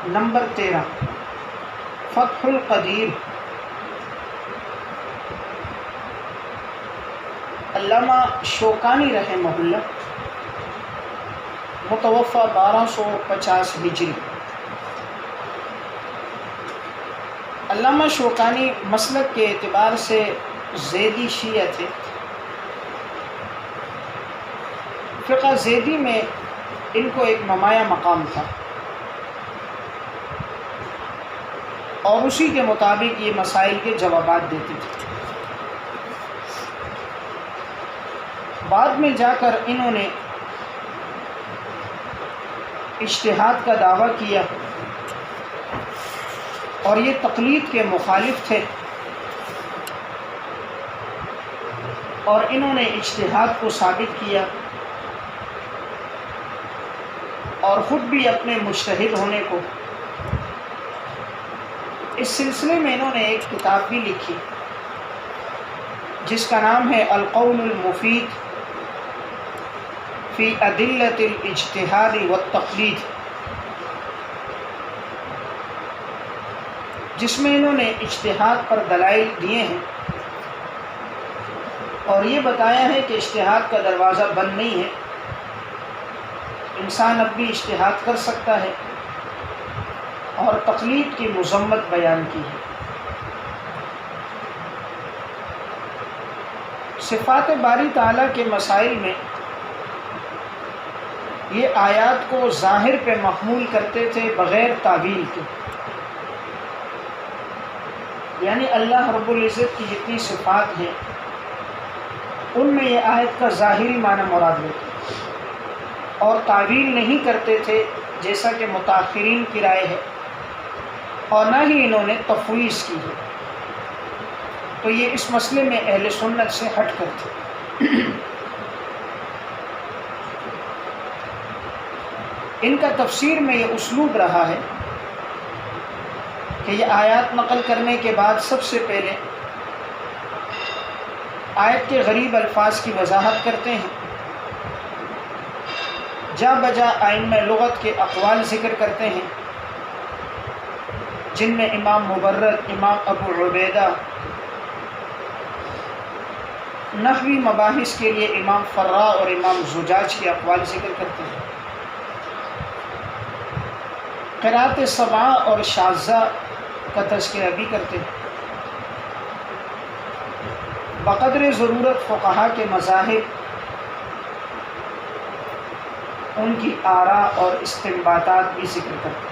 Number 13 فتح القدیر۔ علامہ شوکانی رحمہ اللہ متوفی 1250 ہجری۔ علامہ شوکانی مسلک کے اعتبار سے زیدی شیعہ تھے۔ فقہ زیدی میں ان کو ایک نمایاں مقام تھا اور اسی کے مطابق یہ مسائل کے جوابات دیتے تھے۔ بعد میں جا کر انہوں نے اجتہاد کا دعویٰ کیا اور یہ تقلید کے مخالف تھے، اور انہوں نے اجتہاد کو ثابت کیا اور خود بھی اپنے مجتہد ہونے کو۔ اس سلسلے میں انہوں نے ایک کتاب بھی لکھی جس کا نام ہے القول المفید فی ادلۃ الاجتہاد والتقلید، جس میں انہوں نے اجتہاد پر دلائل دیے ہیں اور یہ بتایا ہے کہ اجتہاد کا دروازہ بند نہیں ہے، انسان اب بھی اجتہاد کر سکتا ہے، اور تقلید کی مذمت بیان کی ہے۔ صفات باری تعالیٰ کے مسائل میں یہ آیات کو ظاہر پہ محمول کرتے تھے بغیر تعویل کے، یعنی اللہ رب العزت کی جتنی صفات ہیں ان میں یہ آیت کا ظاہری معنی مراد لیتے اور تعویل نہیں کرتے تھے، جیسا کہ متأخرین کی رائے ہے، اور نہ ہی انہوں نے تفویض کی ہے۔ تو یہ اس مسئلے میں اہل سنت سے ہٹ کر تھے۔ ان کا تفسیر میں یہ اسلوب رہا ہے کہ یہ آیات نقل کرنے کے بعد سب سے پہلے آیت کے غریب الفاظ کی وضاحت کرتے ہیں، جا بجا ائمہ لغت کے اقوال ذکر کرتے ہیں، جن میں امام مبرد، امام ابو عبیدہ، نحوی مباحث کے لیے امام فرا اور امام زجاج کے اقوال ذکر کرتے ہیں، قرأت سبعہ اور شاذہ کا تذکرہ بھی کرتے ہیں، بقدر ضرورت فقہا کے مذاہب، ان کی آراء اور استنباطات بھی ذکر کرتے ہیں۔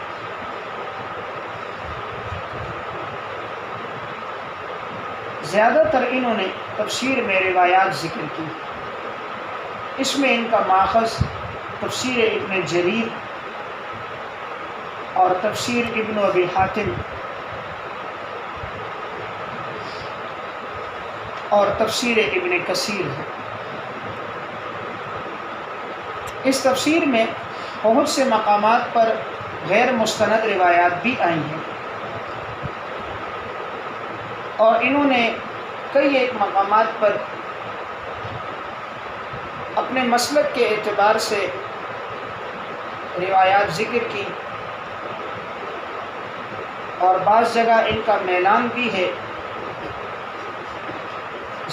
زیادہ تر انہوں نے تفسیر میں روایات ذکر کی، اس میں ان کا ماخذ تفسیر ابن جریر اور تفسیر ابن ابی حاتم اور تفسیر ابن کثیر ہے۔ اس تفسیر میں بہت سے مقامات پر غیر مستند روایات بھی آئی ہیں، اور انہوں نے کئی ایک مقامات پر اپنے مسلک کے اعتبار سے روایات ذکر کی، اور بعض جگہ ان کا میلان بھی ہے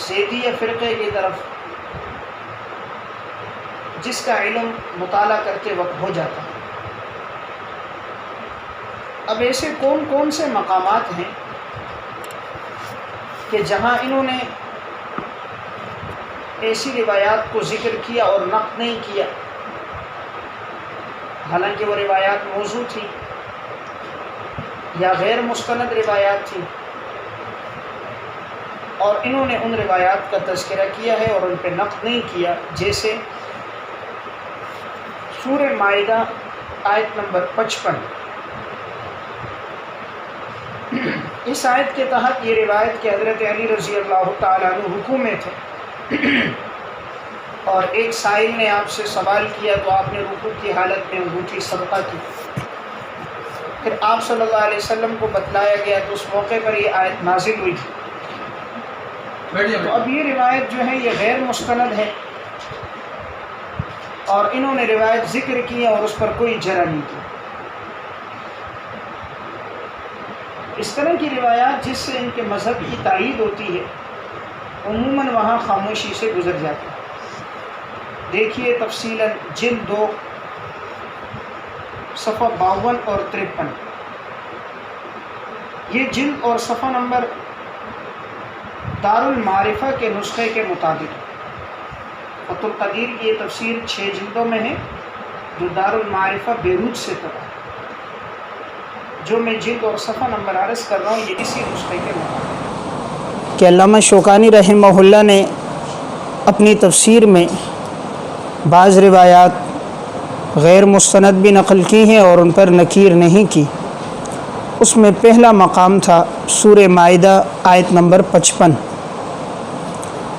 زیدیہ فرقے کی طرف، جس کا علم مطالعہ کرتے وقت ہو جاتا ہے۔ اب ایسے کون کون سے مقامات ہیں کہ جہاں انہوں نے ایسی روایات کو ذکر کیا اور نقد نہیں کیا، حالانکہ وہ روایات موضوع تھی یا غیر مستند روایات تھی، اور انہوں نے ان روایات کا تذکرہ کیا ہے اور ان پہ نقد نہیں کیا، جیسے سورہ مائدہ آیت نمبر 55۔ اس آیت کے تحت یہ روایت کہ حضرت علی رضی اللہ تعالیٰ عنہ رکوع میں تھے اور ایک سائل نے آپ سے سوال کیا تو آپ نے رکوع کی حالت میں انگوٹھی صدقہ کی، پھر آپ صلی اللہ علیہ وسلم کو بتلایا گیا تو اس موقع پر یہ آیت نازل ہوئی تھی۔ تو اب یہ روایت جو ہے یہ غیر مستند ہے، اور انہوں نے روایت ذکر کی اور اس پر کوئی جرح نہیں کی۔ اس طرح کی روایات جس سے ان کے مذہب کی تائید ہوتی ہے عموماً وہاں خاموشی سے گزر جاتی ہے۔ دیکھیے تفصیلاً جلد 2 صفحہ 52 اور 53، یہ جلد اور صفحہ نمبر دار المعارفہ کے نسخے کے مطابق فتح القدیر کی یہ تفسیر 6 جلدوں میں ہے جو دار المعارفہ بیروت سے طبع ہے۔ جو میں جلد اور صفحہ نمبر عرض کر رہا ہوں یہ اسی نسخے کے مطابق کہ علامہ شوکانی رحمہ اللہ نے اپنی تفسیر میں بعض روایات غیر مستند بھی نقل کی ہیں اور ان پر نکیر نہیں کی۔ اس میں پہلا مقام تھا سورہ مائدہ آیت نمبر 55،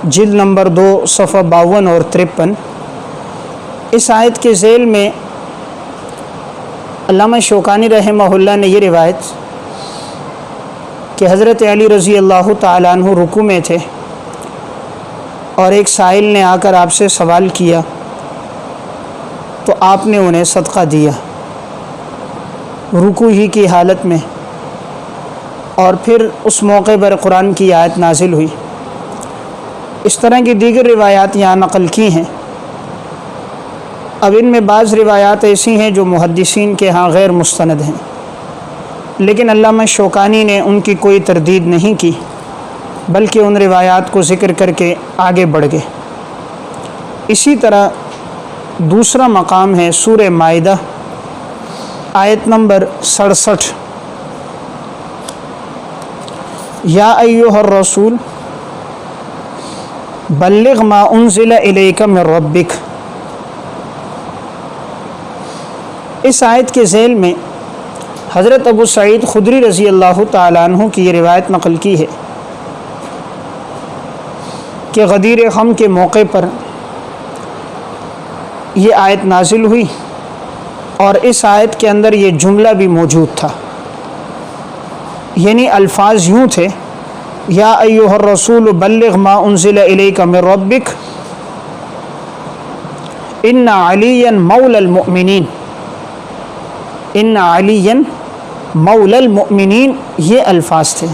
جلد نمبر 2 صفحہ 52 اور 53۔ اس آیت کے ذیل میں علامہ شوکانی رحمہ اللہ نے یہ روایت کہ حضرت علی رضی اللہ تعالیٰ عنہ رکوع میں تھے اور ایک سائل نے آ کر آپ سے سوال کیا تو آپ نے انہیں صدقہ دیا رکوع ہی کی حالت میں، اور پھر اس موقع پر قرآن کی آیت نازل ہوئی۔ اس طرح کی دیگر روایات یہاں نقل کی ہیں۔ اب ان میں بعض روایات ایسی ہیں جو محدثین کے ہاں غیر مستند ہیں، لیکن علامہ شوکانی نے ان کی کوئی تردید نہیں کی بلکہ ان روایات کو ذکر کر کے آگے بڑھ گئے۔ اسی طرح دوسرا مقام ہے سورہ مائدہ آیت نمبر 67، یا ایھا الرسول بلغ ما انزل الیک من ربک۔ اس آیت کے ذیل میں حضرت ابو سعید خدری رضی اللہ تعالیٰ عنہ کی یہ روایت نقل کی ہے کہ غدیر خم کے موقع پر یہ آیت نازل ہوئی اور اس آیت کے اندر یہ جملہ بھی موجود تھا، یعنی الفاظ یوں تھے، یا ایھا الرسول بلغ ما انزل الیک من ربک ان علیا مولی المؤمنین، ان علیا مولی المؤمنین، یہ الفاظ تھے۔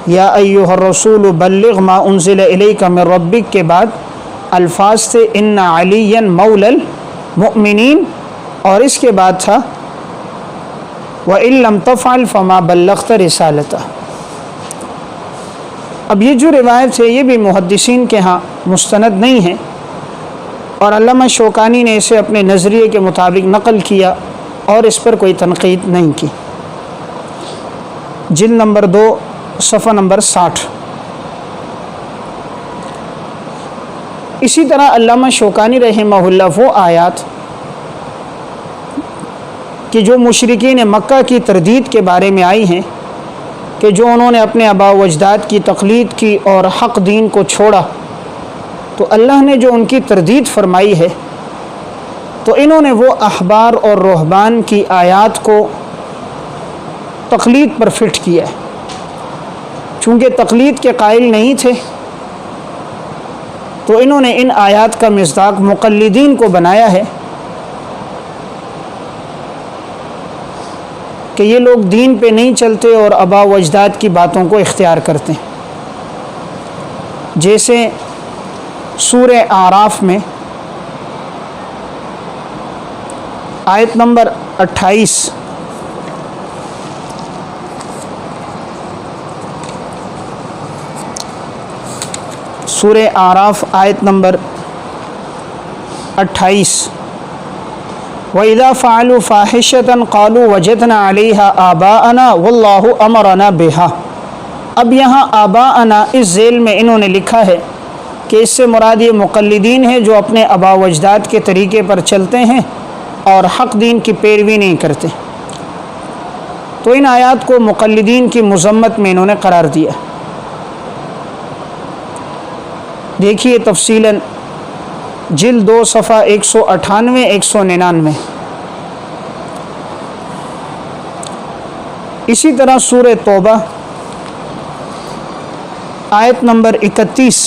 یا ایھا الرسول بلغ ما انزل الیک من ربک کے بعد الفاظ تھے ان علیا مولی المؤمنین، اور اس کے بعد تھا وَإِن لَّمْ تَفْعَلْ فَمَا بَلَّغْتَ رِسَالَتَهُ۔ اب یہ جو روایت ہے یہ بھی محدثین کے ہاں مستند نہیں ہے، اور علامہ شوکانی نے اسے اپنے نظریے کے مطابق نقل کیا اور اس پر کوئی تنقید نہیں کی۔ جلد نمبر 2 صفحہ نمبر 60۔ اسی طرح علامہ شوکانی رحمہ اللہ وہ آیات کہ جو مشرکین مکہ کی تردید کے بارے میں آئی ہیں کہ جو انہوں نے اپنے آباء و اجداد کی تقلید کی اور حق دین کو چھوڑا، تو اللہ نے جو ان کی تردید فرمائی ہے تو انہوں نے وہ احبار اور رہبان کی آیات کو تقلید پر فٹ کیا ہے۔ چونکہ تقلید کے قائل نہیں تھے تو انہوں نے ان آیات کا مصداق مقلدین کو بنایا ہے کہ یہ لوگ دین پہ نہیں چلتے اور آباء و اجداد کی باتوں کو اختیار کرتے ہیں۔ جیسے سورہ اعراف میں آیت نمبر 28، سورہ اعراف آیت نمبر 28، وَإِذَا فَعَلُوا فَاحِشَةً قَالُوا وَجَدْنَا عَلَيْهَا آبَاءَنَا وَاللَّهُ أَمَرَنَا بِهَا۔ اب یہاں آباءنا اس ذیل میں انہوں نے لکھا ہے کہ اس سے مراد یہ مقلدین ہیں جو اپنے آباء و اجداد کے طریقے پر چلتے ہیں اور حق دین کی پیروی نہیں کرتے، تو ان آیات کو مقلدین کی مذمت میں انہوں نے قرار دیا۔ دیکھیے تفصیلاً جلد 2 صفحہ 198 199۔ اسی طرح سورہ توبہ آیت نمبر 31،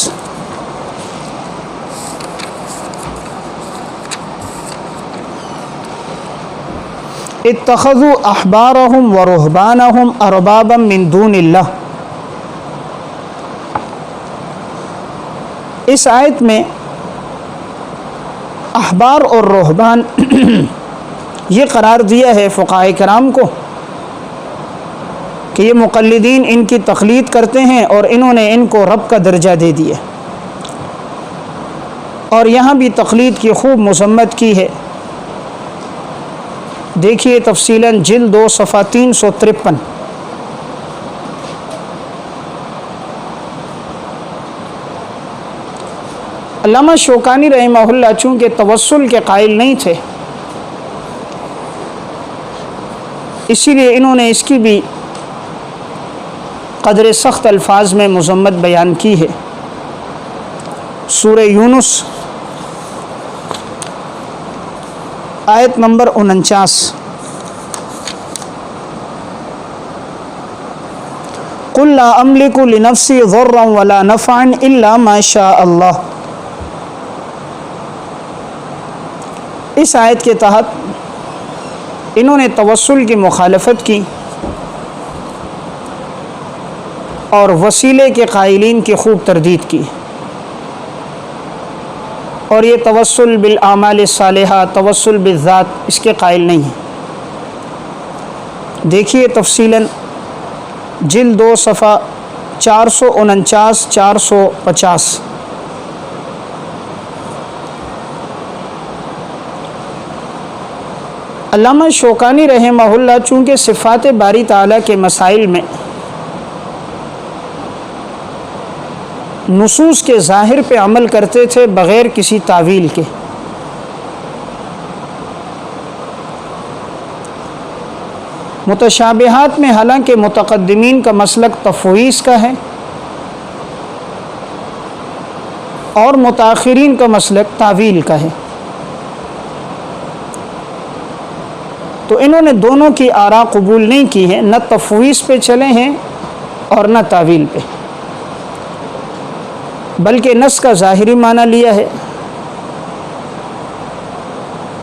اتخذوا احبارهم ورهبانهم اربابا من دون اللہ. اس آیت میں احبار اور رہبان یہ قرار دیا ہے فقہائے کرام کو کہ یہ مقلدین ان کی تقلید کرتے ہیں اور انہوں نے ان کو رب کا درجہ دے دیا. اور یہاں بھی تقلید کی خوب مذمت کی ہے. دیکھیے تفصیلاً جلد 2 صفحہ 353. علامہ شوکانی رحمہ اللہ چونکہ توسل کے قائل نہیں تھے، اسی لیے انہوں نے اس کی بھی قدر سخت الفاظ میں مذمت بیان کی ہے. سورہ یونس آیت نمبر 49. قل لا املک لنفسی ضرا ولا نفعا الا ما شاء اللہ. اس آیت کے تحت انہوں نے توسل کی مخالفت کی اور وسیلے کے قائلین کی خوب تردید کی. اور یہ توسل بالاعمال الصالحہ، توسل بالذات، اس کے قائل نہیں ہیں. دیکھیے تفصیلاً جلد 2 صفحہ 449 450. علامہ شوکانی رحمہ اللہ چونکہ صفات باری تعالیٰ کے مسائل میں نصوص کے ظاہر پہ عمل کرتے تھے بغیر کسی تعویل کے، متشابہات میں حالانکہ متقدمین کا مسلک تفویض کا ہے اور متاخرین کا مسلک تعویل کا ہے، تو انہوں نے دونوں کی آراء قبول نہیں کی ہیں، نہ تفویض پہ چلے ہیں اور نہ تعویل پہ، بلکہ نص کا ظاہری معنی لیا ہے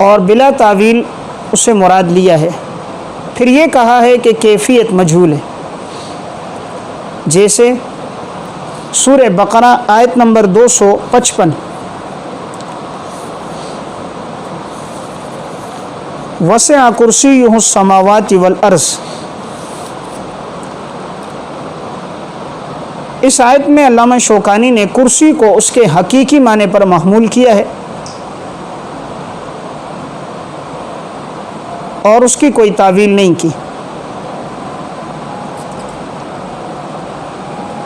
اور بلا تعویل اسے مراد لیا ہے. پھر یہ کہا ہے کہ کیفیت مجہول ہے. جیسے سورہ بقرہ آیت نمبر 255 وسع کرسیہ السماوات والارض. اس آیت میں علامہ شوکانی نے کرسی کو اس کے حقیقی معنی پر محمول کیا ہے اور اس کی کوئی تعویل نہیں کی.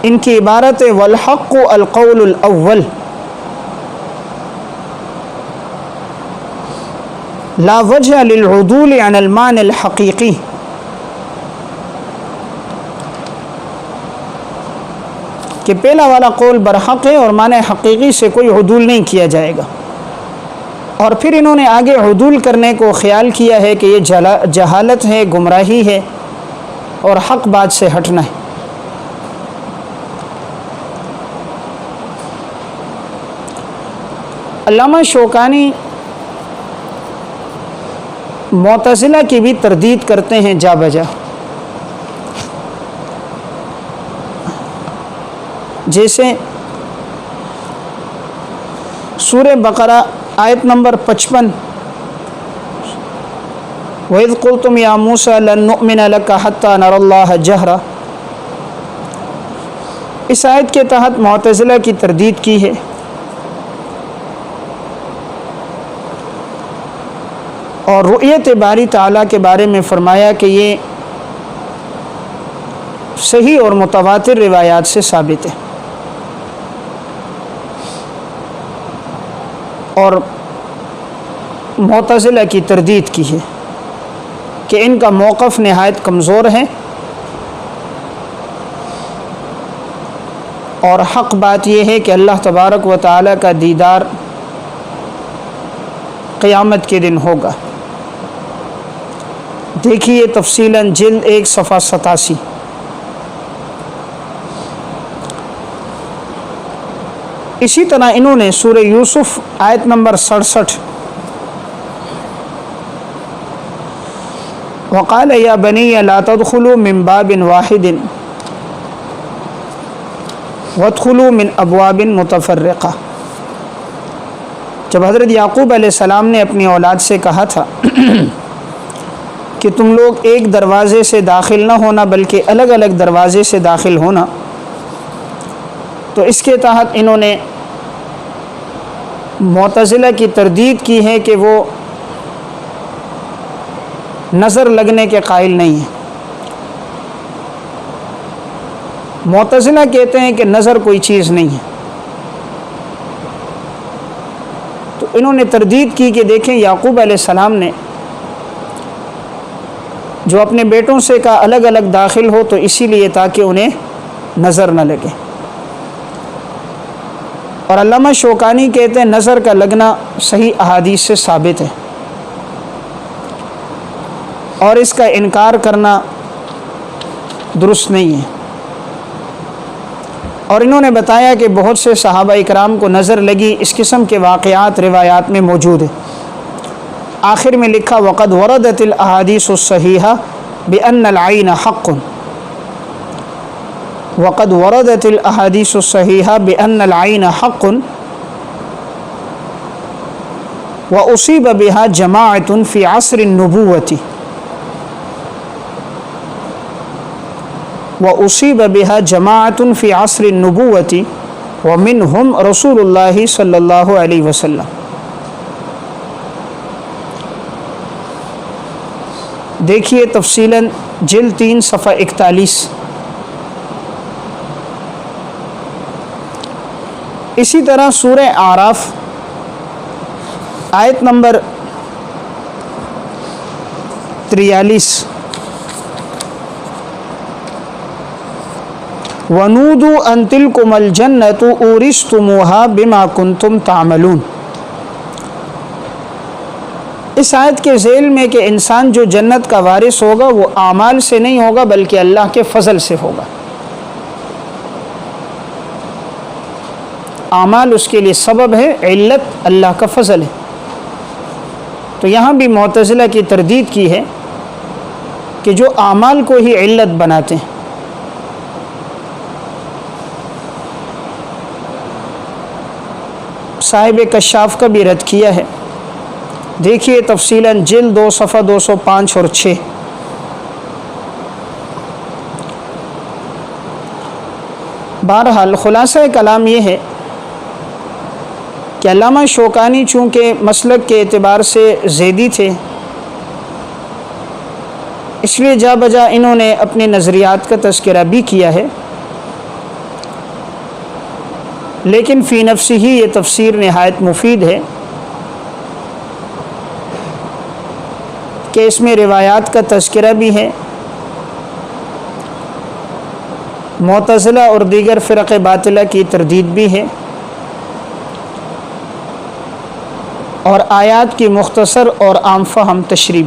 ان کی عبارت ہے والحق القول الاول لا وجہ للعدول عن المعنى الحقیقی. کہ پہلا والا قول برحق ہے اور معنی حقیقی سے کوئی عدول نہیں کیا جائے گا. اور پھر انہوں نے آگے عدول کرنے کو خیال کیا ہے کہ یہ جہالت ہے، گمراہی ہے اور حق بات سے ہٹنا ہے. علامہ شوکانی معتزلہ کی بھی تردید کرتے ہیں جا بجا. جیسے سورہ بقرہ آیت نمبر 55 وَإِذْ قُلْتُمْ يَا مُوسَى لَن نُؤْمِنَ لَكَ حَتَّى نَرَى اللَّهَ جَهْرًا. اس آیت کے تحت معتزلہ کی تردید کی ہے اور رؤیت باری تعالیٰ کے بارے میں فرمایا کہ یہ صحیح اور متواتر روایات سے ثابت ہے. اور معتزلہ کی تردید کی ہے کہ ان کا موقف نہایت کمزور ہے اور حق بات یہ ہے کہ اللہ تبارک و تعالیٰ کا دیدار قیامت کے دن ہوگا. دیکھیے تفصیلاً جلد 1 صفحہ 87. اسی طرح انہوں نے سورہ یوسف آیت نمبر 67 وقال یا بنی لا تدخلوا من باب واحد وادخلوا من ابواب متفرقہ. جب حضرت یعقوب علیہ السلام نے اپنی اولاد سے کہا تھا کہ تم لوگ ایک دروازے سے داخل نہ ہونا بلکہ الگ الگ دروازے سے داخل ہونا، تو اس کے تحت انہوں نے معتزلہ کی تردید کی ہے کہ وہ نظر لگنے کے قائل نہیں ہیں. معتزلہ کہتے ہیں کہ نظر کوئی چیز نہیں ہے. تو انہوں نے تردید کی کہ دیکھیں یعقوب علیہ السلام نے جو اپنے بیٹوں سے کہا الگ الگ داخل ہو تو اسی لیے تاکہ انہیں نظر نہ لگے. اور علامہ شوکانی کہتے ہیں نظر کا لگنا صحیح احادیث سے ثابت ہے اور اس کا انکار کرنا درست نہیں ہے. اور انہوں نے بتایا کہ بہت سے صحابہ اکرام کو نظر لگی، اس قسم کے واقعات روایات میں موجود ہیں. آخر میں لکھا وقد وردت الاحادیث الصحیحہ بأن العین حق، وقد وردت الاحادیث الصحیحہ بأن العین حق واصیب بها جماعۃ فی عصر النبوۃ وأصیب بها جماعۃ فی عصر النبوۃ ومنہم رسول اللہ صلی اللہ علیہ وسلم. دیکھیے تفصیلاً جلد 3 صفحہ 41. اسی طرح سورہ اعراف آیت نمبر 43 وَنُودُوا أَن تِلْكُمُ الْجَنَّةُ أُورِثْتُمُوهَا بِمَا كُنْتُمْ تَعْمَلُونَ. اس آیت کے ذیل میں کہ انسان جو جنت کا وارث ہوگا وہ اعمال سے نہیں ہوگا بلکہ اللہ کے فضل سے ہوگا. اعمال اس کے لیے سبب ہے، علت اللہ کا فضل ہے. تو یہاں بھی معتزلہ کی تردید کی ہے کہ جو اعمال کو ہی علت بناتے ہیں. صاحب کشاف کا بھی رد کیا ہے. دیکھیے تفصیلاً جلد 2 صفحہ 205 اور 6. بہرحال خلاصہ کلام یہ ہے کہ علامہ شوکانی چونکہ مسلک کے اعتبار سے زیدی تھے، اس لیے جا بجا انہوں نے اپنے نظریات کا تذکرہ بھی کیا ہے، لیکن فی نفسی ہی یہ تفسیر نہایت مفید ہے کہ اس میں روایات کا تذکرہ بھی ہے، معتزلہ اور دیگر فرق باطلہ کی تردید بھی ہے، اور آیات کی مختصر اور عام فہم تشریح